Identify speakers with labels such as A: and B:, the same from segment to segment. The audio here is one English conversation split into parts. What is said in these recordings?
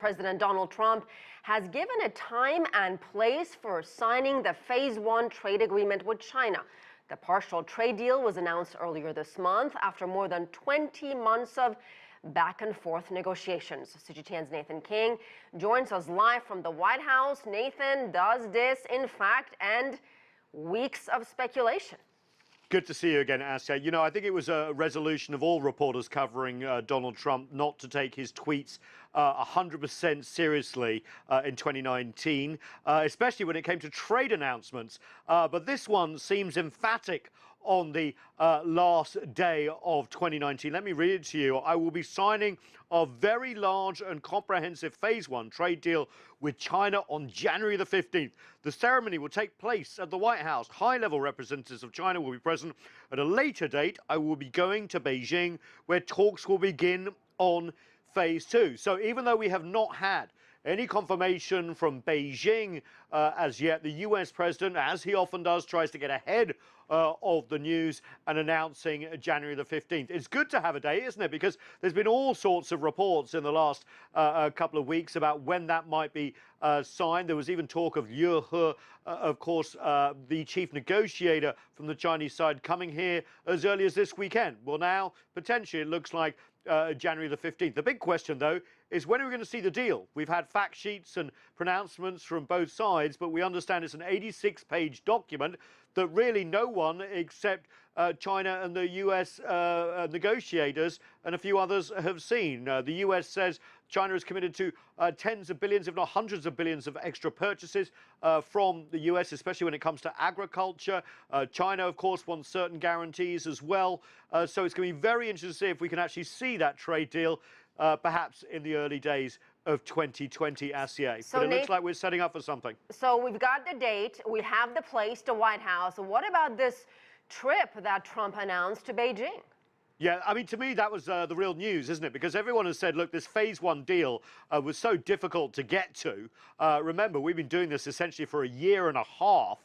A: President Donald Trump has given a time and place for signing the Phase 1 trade agreement with China. The partial trade deal was announced earlier this month after more than 20 months of back and forth negotiations. CGTN's Nathan King joins us live from the White House. Nathan, does this in fact end weeks of speculation?
B: Good to see you again, Asya. You know, I think it was a resolution of all reporters covering Donald Trump not to take his tweets 100% seriously in 2019, especially when it came to trade announcements. But this one seems emphatic on the last day of 2019. Let me read it to you. I will be signing a very large and comprehensive Phase 1 trade deal with China on January the 15th. The ceremony will take place at the White House. High-level representatives of China will be present. At a later date, I will be going to Beijing, where talks will begin on Phase 2. So even though we have not had any confirmation from Beijing as yet, the US president, as he often does, tries to get ahead of the news and announcing January the 15th. It's good to have a day, isn't it? Because there's been all sorts of reports in the last couple of weeks about when that might be signed. There was even talk of Liu He, of course, the chief negotiator from the Chinese side, coming here as early as this weekend. Well, now, potentially, it looks like January the 15th. The big question, though, is when are we going to see the deal? We've had fact sheets and pronouncements from both sides, but we understand it's an 86-page document that really no one except China and the US negotiators and a few others have seen. The US says China is committed to tens of billions, if not hundreds of billions of extra purchases from the US, especially when it comes to agriculture. China, of course, wants certain guarantees as well. So it's going to be very interesting to see if we can actually see that trade deal perhaps in the early days of 2020, Asya.
A: So
B: but it looks like we're setting up for something.
A: So we've got the date, we have the place, the White House. What about this trip that Trump announced to Beijing?
B: Yeah, I mean, to me, that was the real news, isn't it? Because everyone has said, look, this Phase 1 deal was so difficult to get to. Remember, we've been doing this essentially for a year and a half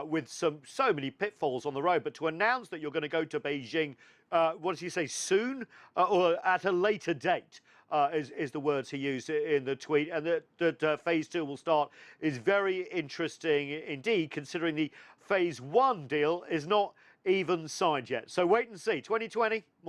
B: with so many pitfalls on the road. But to announce that you're going to go to Beijing, what does he say, soon or at a later date? Is the words he used in the tweet, and that Phase 2 will start is very interesting indeed, considering the Phase 1 deal is not even signed yet. So wait and see. 2020, more